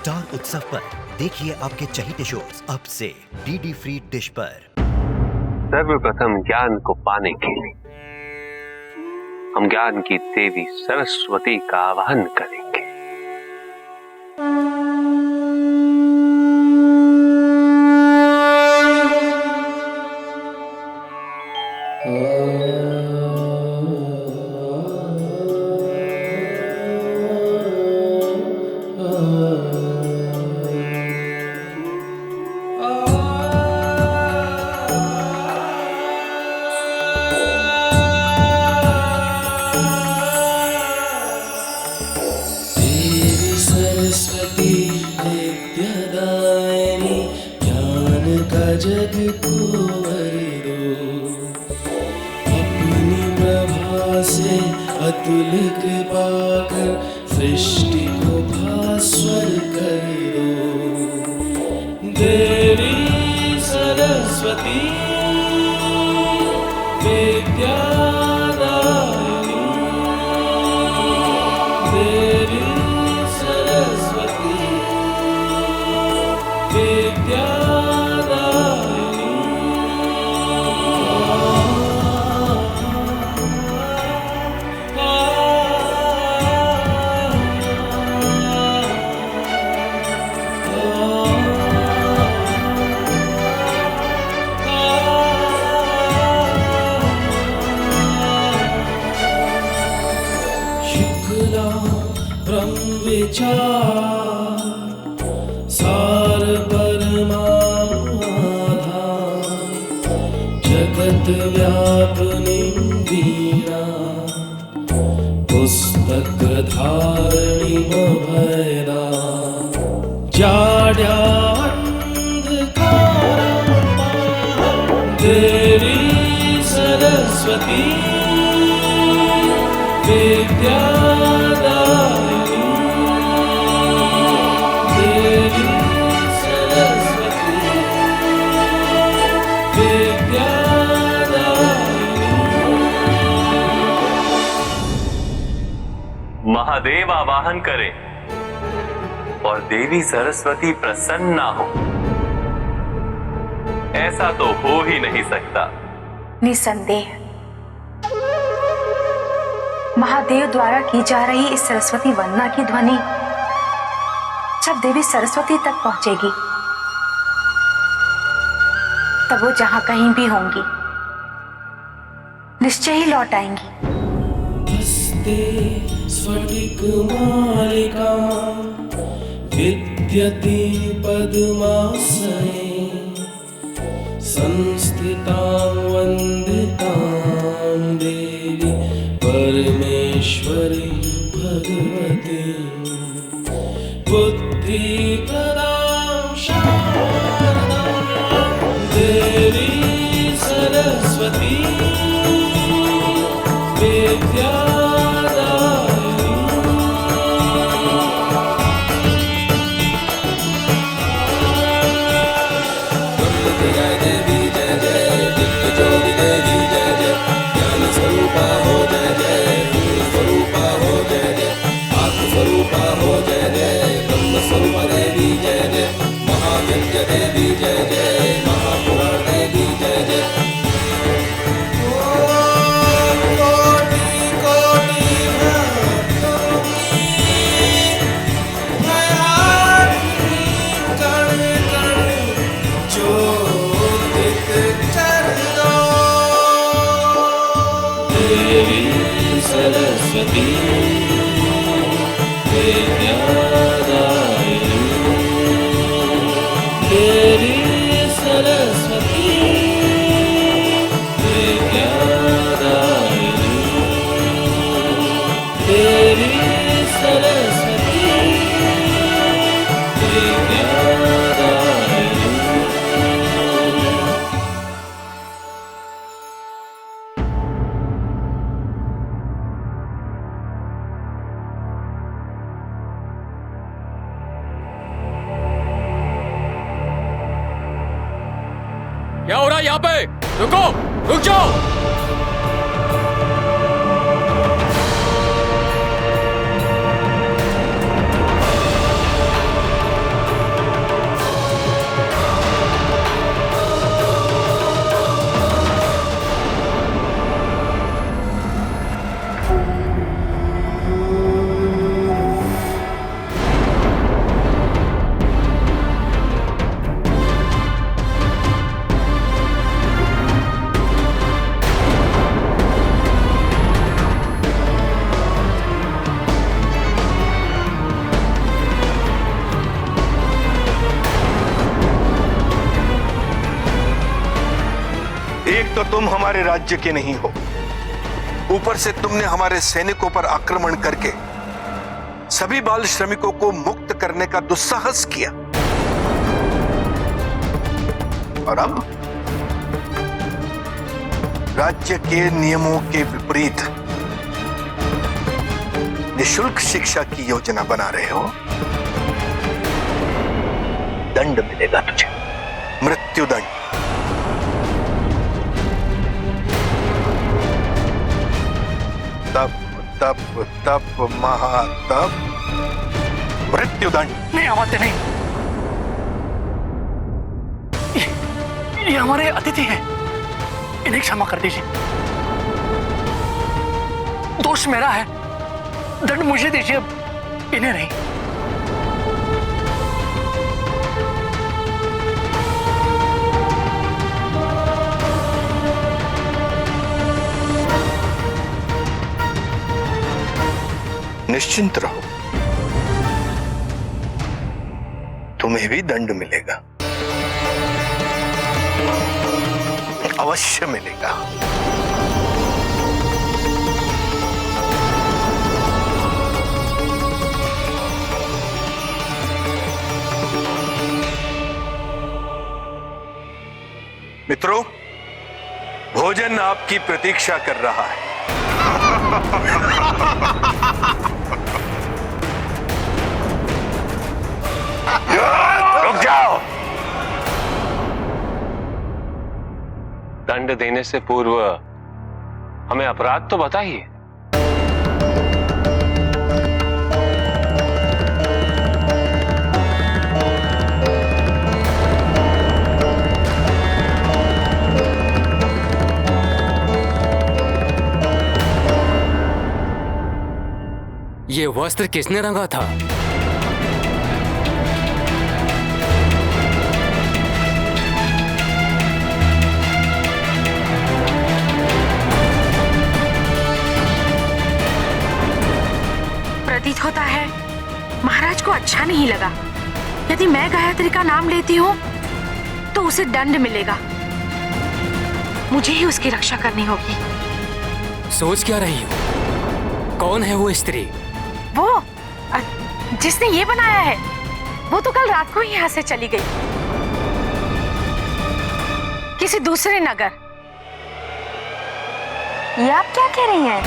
Star उत्सव पर देखिए आपके चहीते शोज अब से डीडी फ्री डिश पर। सर्वप्रथम ज्ञान को पाने के लिए हम ज्ञान की देवी सरस्वती का आवाहन करेंगे। सरस्वती विद्यादायिनी ज्ञान का जग को भर दो, अपनी प्रभा से अतुल कृपा कर सृष्टि को भास्वर कर दो। देवी सरस्वती विद्यादायिनी, देवी शुक्ला ब्रह्म विचार सार परमाधार, जगत व्यापिनी वीणा पुस्तक धारिणी भयदा, जाड्या अंधकार देवी सरस्वती विद्यादायिनी, देवी सरस्वती विद्यादायिनी। महादेव आवाहन करें और देवी सरस्वती प्रसन्न ना हो, ऐसा तो हो ही नहीं सकता। निसंदेह महादेव द्वारा की जा रही इस सरस्वती वंदना की ध्वनि जब देवी सरस्वती तक पहुंचेगी तब वो जहां कहीं भी होंगी निश्चय ही लौट आएंगी। हस्ते स्फटिक मालिका विद्यते पद्मासने, संस्थितां वन्दितां देवी परमेश्वरी भगवती, बुद्धि प्रदां शारदां देवी सरस्वती विद्यादायिनी। जय देवी जय जय, दिव्य ज्योति देवी जय जय, ज्ञान स्वरूपा हो जय जय, स्वरूपा हो जय जय, आत्म स्वरूपा हो जय जय, ब्रह्म स्वरूप देवी जय जय, महाविद्या देवी जय जय, महापुराण देवी जय जय। कोटि कोटि भक्तों की भयार्णी कण कण ज्योतित चरणों, देवी सरस्वती विद्यादायिनी, देवी सरस्वती विद्यादायिनी, देवी सरस्वती विद्यादायिनी। क्या हो रहा है यहाँ पे? रुको, रुक जाओ। एक तो तुम हमारे राज्य के नहीं हो, ऊपर से तुमने हमारे सैनिकों पर आक्रमण करके सभी बाल श्रमिकों को मुक्त करने का दुस्साहस किया। और अब राज्य के नियमों के विपरीत निशुल्क शिक्षा की योजना बना रहे हो। दंड मिलेगा तुझे, मृत्युदंड। तप तप तप महातप, मृत्युदंड। नहीं आवाते नहीं, ये हमारे अतिथि हैं, इन्हें क्षमा कर दीजिए। दोष मेरा है, दंड मुझे दीजिए, इन्हें नहीं। निश्चिंत रहो, तुम्हें भी दंड मिलेगा, अवश्य मिलेगा। मित्रों, भोजन आपकी प्रतीक्षा कर रहा है। रुक जाओ। दंड देने से पूर्व हमें अपराध तो बताइए। ये वस्त्र किसने रंगा था? प्रतीत होता है महाराज को अच्छा नहीं लगा। यदि मैं गायत्री का नाम लेती हूँ तो उसे दंड मिलेगा। मुझे ही उसकी रक्षा करनी होगी। सोच क्या रही हो? कौन है वो स्त्री? वो जिसने ये बनाया है, वो तो कल रात को ही यहाँ से चली गई, किसी दूसरे नगर। ये आप क्या कह रही हैं?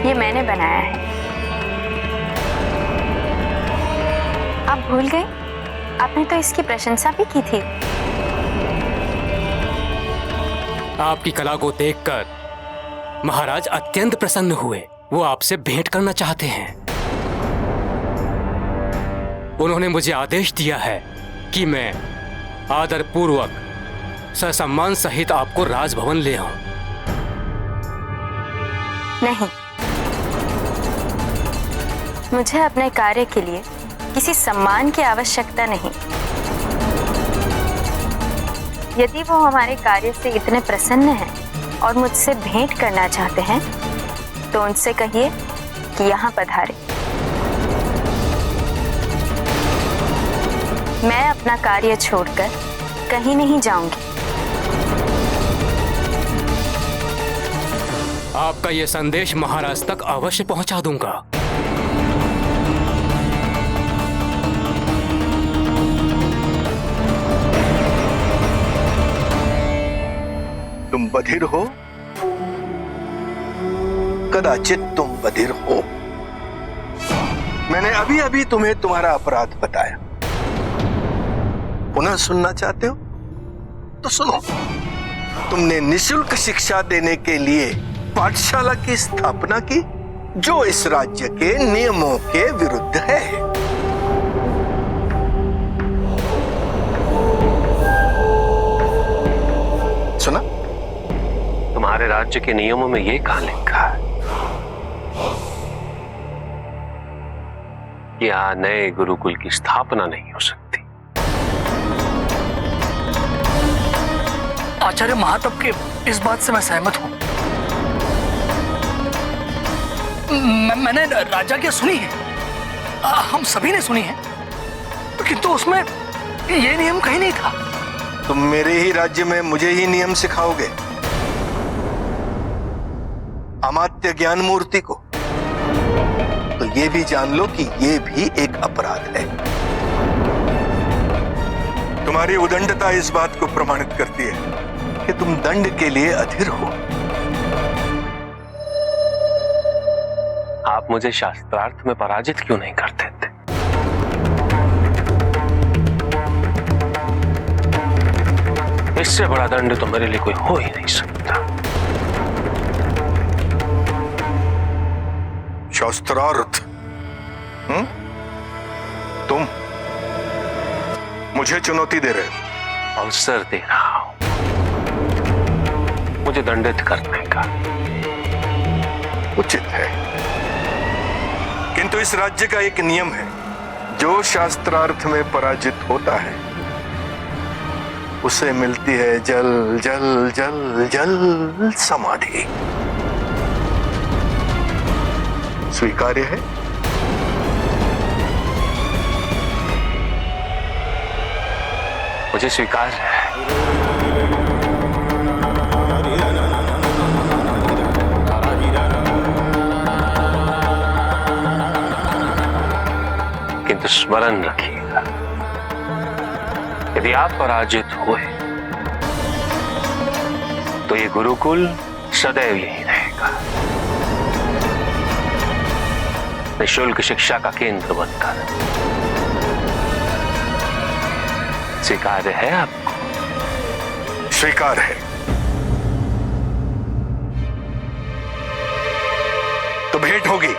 ये मैंने बनाया है। आप भूल गए? आपने तो इसकी प्रशंसा भी की थी। आपकी कला को देखकर महाराज अत्यंत प्रसन्न हुए। वो आपसे भेंट करना चाहते हैं। उन्होंने मुझे आदेश दिया है कि मैं आदर पूर्वक ससम्मान सहित आपको राजभवन ले आऊं। नहीं, मुझे अपने कार्य के लिए किसी सम्मान की आवश्यकता नहीं। यदि वो हमारे कार्य से इतने प्रसन्न हैं और मुझसे भेंट करना चाहते हैं तो उनसे कहिए कि यहाँ पधारे। मैं अपना कार्य छोड़कर कहीं नहीं जाऊंगी। आपका ये संदेश महाराज तक अवश्य पहुंचा दूंगा। तुम बधिर हो, कदाचित तुम बधिर हो। मैंने अभी अभी तुम्हें तुम्हारा अपराध बताया। पुनः सुनना चाहते हो तो सुनो। तुमने निशुल्क शिक्षा देने के लिए पाठशाला की स्थापना की, जो इस राज्य के नियमों के विरुद्ध है। सुना? तुम्हारे राज्य के नियमों में ये कहां लिखा है कि यहाँ नए गुरुकुल की स्थापना नहीं हो सकती? आचार्य महातप के इस बात से मैं सहमत हूँ। मैंने राजा की सुनी है, हम सभी ने सुनी है, किंतु उसमें ये नियम कहीं नहीं था। तुम मेरे ही राज्य में मुझे ही नियम सिखाओगे? अमात्य ज्ञान मूर्ति को? तो ये भी जान लो कि ये भी एक अपराध है। तुम्हारी उदंडता इस बात को प्रमाणित करती है कि तुम दंड के लिए अधीर हो। आप मुझे शास्त्रार्थ में पराजित क्यों नहीं करते थे? इससे बड़ा दंड तो मेरे लिए कोई हो ही नहीं सकता। शास्त्रार्थ? तुम मुझे चुनौती दे रहे हो? अवसर दे रहा हूं मुझे दंडित करने का। उचित है, किंतु इस राज्य का एक नियम है, जो शास्त्रार्थ में पराजित होता है उसे मिलती है जल जल जल जल समाधि। स्वीकार्य है? मुझे स्वीकार है। किंतु स्मरण रखिएगा, यदि आप पराजित हुए तो ये गुरुकुल सदैव यही रहेगा, निःशुल्क शिक्षा का केंद्र बनकर। स्वीकार है आपको? स्वीकार है। तो भेंट होगी।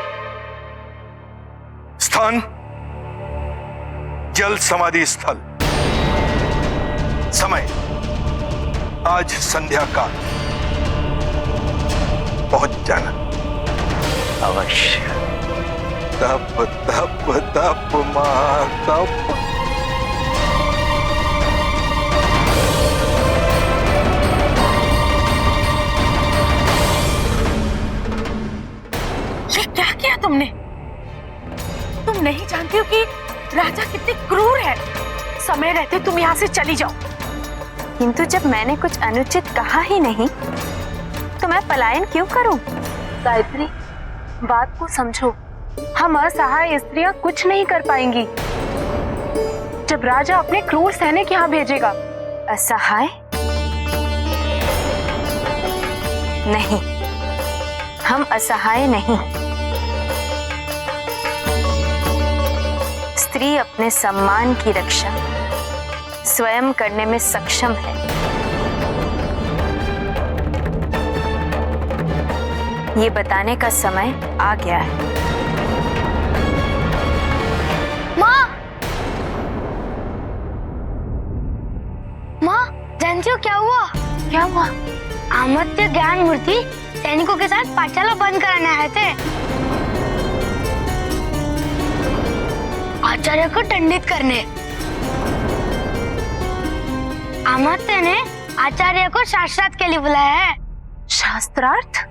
स्थान जल समाधि स्थल, समय आज संध्या काल। पहुंच जाना। अवश्य। तप तप तप मां तप। ये क्या किया तुमने? तुम नहीं जानती हो कि राजा कितने क्रूर है। समय रहते तुम यहाँ से चली जाओ। किंतु जब मैंने कुछ अनुचित कहा ही नहीं तो मैं पलायन क्यों करूं? गायत्री, बात को समझो। हम असहाय स्त्रियां कुछ नहीं कर पाएंगी जब राजा अपने क्रूर सैनिक यहाँ भेजेगा। असहाय? नहीं, हम असहाय नहीं। स्त्री अपने सम्मान की रक्षा स्वयं करने में सक्षम है। ये बताने का समय आ गया है। माँ, जानती हो क्या हुआ? क्या हुआ? अमात्य ज्ञान मूर्ति सैनिकों के साथ पाठशाला बंद कराने आए थे। आचार्य को दंडित करने। अमात्य ने आचार्य को शास्त्रार्थ के लिए बुलाया है। शास्त्रार्थ?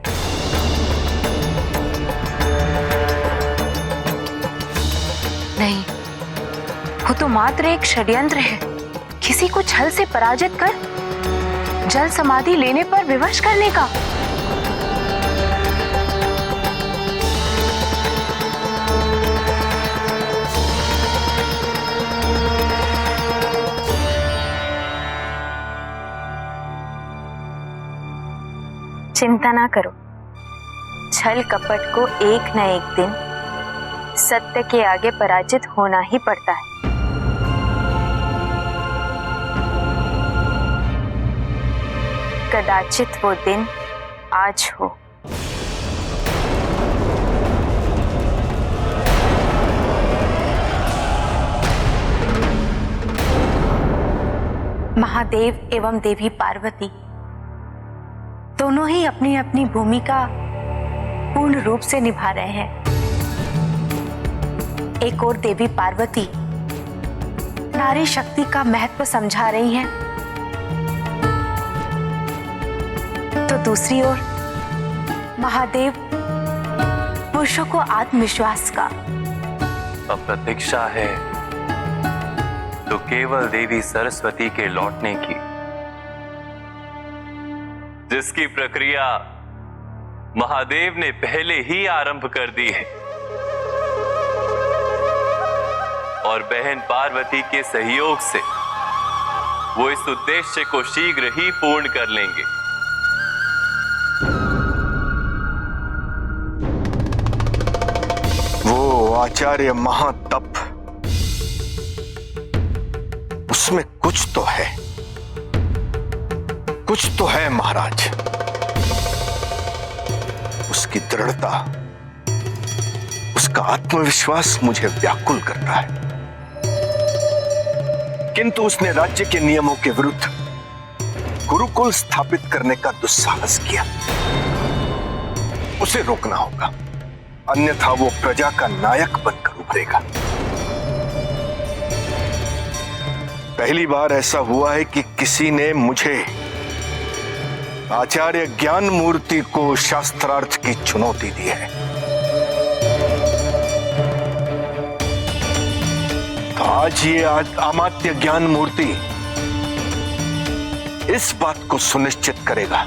नहीं, वो तो मात्र एक षड्यंत्र है, किसी को छल से पराजित कर जल समाधि लेने पर विवश करने का। चिंता ना करो, छल कपट को एक न एक दिन सत्य के आगे पराजित होना ही पड़ता है। कदाचित वो दिन आज हो। महादेव एवं देवी पार्वती दोनों ही अपनी अपनी भूमिका पूर्ण रूप से निभा रहे हैं। एक और देवी पार्वती नारी शक्ति का महत्व समझा रही हैं, तो दूसरी ओर महादेव पुरुषों को आत्मविश्वास का। अब प्रतीक्षा है तो केवल देवी सरस्वती के लौटने की, जिसकी प्रक्रिया महादेव ने पहले ही आरंभ कर दी है और बहन पार्वती के सहयोग से वो इस उद्देश्य को शीघ्र ही पूर्ण कर लेंगे। वो आचार्य महातप, उसमें कुछ तो है महाराज। उसकी दृढ़ता, उसका आत्मविश्वास मुझे व्याकुल करता है। किंतु उसने राज्य के नियमों के विरुद्ध गुरुकुल स्थापित करने का दुस्साहस किया। उसे रोकना होगा, अन्यथा वो प्रजा का नायक बनकर उभरेगा। पहली बार ऐसा हुआ है कि किसी ने मुझे, आचार्य ज्ञान मूर्ति को, शास्त्रार्थ की चुनौती दी है। तो आज ये अमात्य ज्ञान मूर्ति इस बात को सुनिश्चित करेगा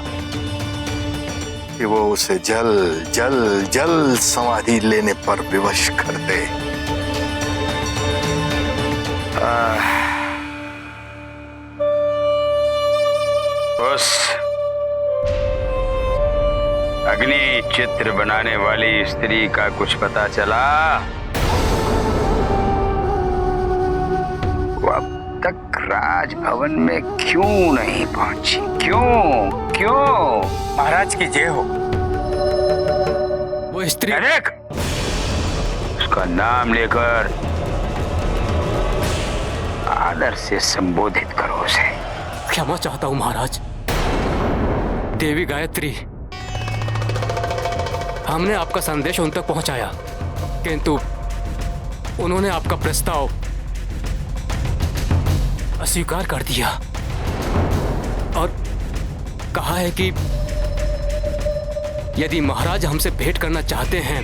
कि वो उसे जल समाधि लेने पर विवश कर दे। उस अग्नि चित्र बनाने वाली स्त्री का कुछ पता चला? वो अब तक राजभवन में क्यों नहीं पहुंची? क्यों? महाराज की जय हो। वो स्त्री, उसका नाम लेकर आदर से संबोधित करो उसे। क्षमा चाहता हूं महाराज। देवी गायत्री, हमने आपका संदेश उन तक पहुंचाया, किंतु उन्होंने आपका प्रस्ताव अस्वीकार कर दिया और कहा है कि यदि महाराज हमसे भेंट करना चाहते हैं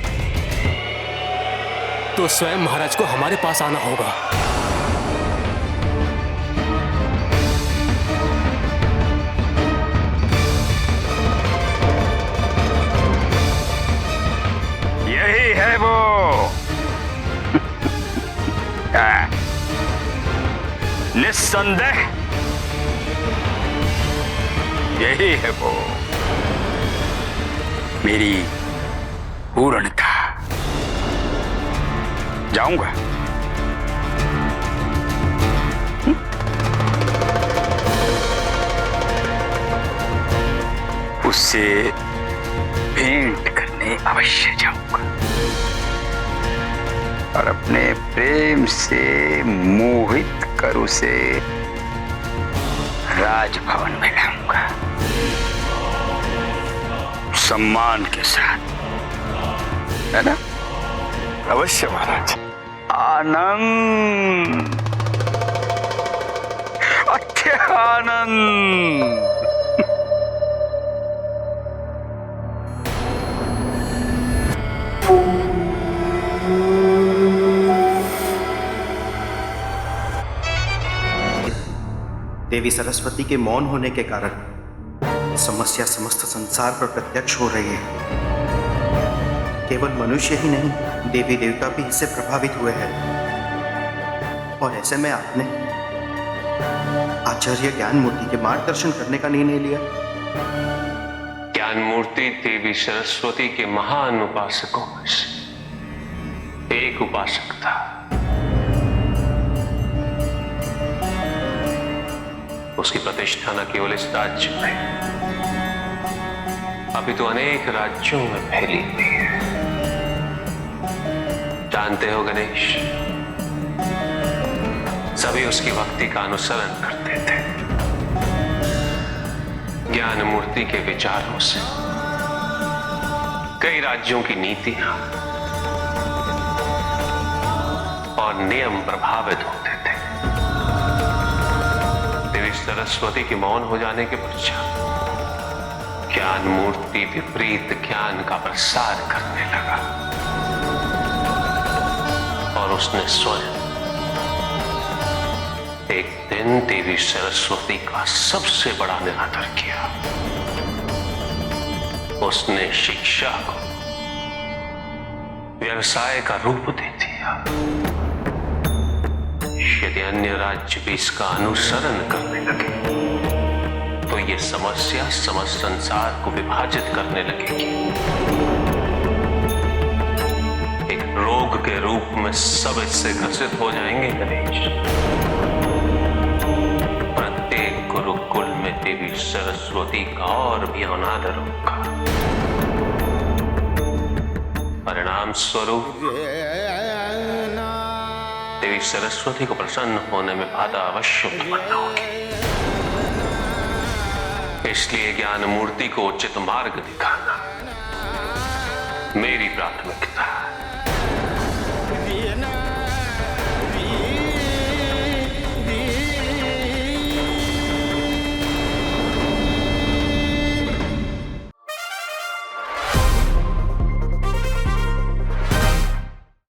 तो स्वयं महाराज को हमारे पास आना होगा। यही है वो। निस्संदेह यही है वो मेरी पूर्णता। जाऊंगा। उससे भेंट करने अवश्य जाऊंगा और अपने प्रेम से मोहित कर उसे राजभवन में लाऊंगा, सम्मान के साथ, है ना? अवश्य महाराज। आनंद, अत्यानंद। देवी सरस्वती के मौन होने के कारण समस्या समस्त संसार पर प्रत्यक्ष हो रही है। केवल मनुष्य ही नहीं, देवी देवता भी इससे प्रभावित हुए हैं। और ऐसे में आपने आचार्य ज्ञान मूर्ति के मार्गदर्शन करने का निर्णय लिया। ज्ञान मूर्ति देवी सरस्वती के महान उपासकों में से एक उपासक था। उसकी प्रतिष्ठा न केवल इस राज्य में, अभी तो अनेक राज्यों में फैली हुई है। जानते हो गणेश, सभी उसकी भक्ति का अनुसरण करते थे। ज्ञान मूर्ति के विचारों से कई राज्यों की नीतियां और नियम प्रभावित होते थे। देवी सरस्वती के मौन हो जाने के पश्चात ज्ञान मूर्ति विपरीत ज्ञान का प्रसार करने लगा और उसने स्वयं एक दिन देवी सरस्वती का सबसे बड़ा निरादर किया। उसने शिक्षा को व्यवसाय का रूप दे दिया। यदि अन्य राज्य भी इसका अनुसरण करने लगे तो ये समस्या समस्त संसार को विभाजित करने लगेगी। एक रोग के रूप में सब इससे ग्रसित हो जाएंगे गणेश। प्रत्येक गुरुकुल में देवी सरस्वती का और भी अनादर होगा। परिणाम स्वरूप देवी सरस्वती को प्रसन्न होने में बाधा अवश्य उत्पन्न होगी। इसलिए ज्ञान मूर्ति को उचित मार्ग दिखाना मेरी प्राथमिकता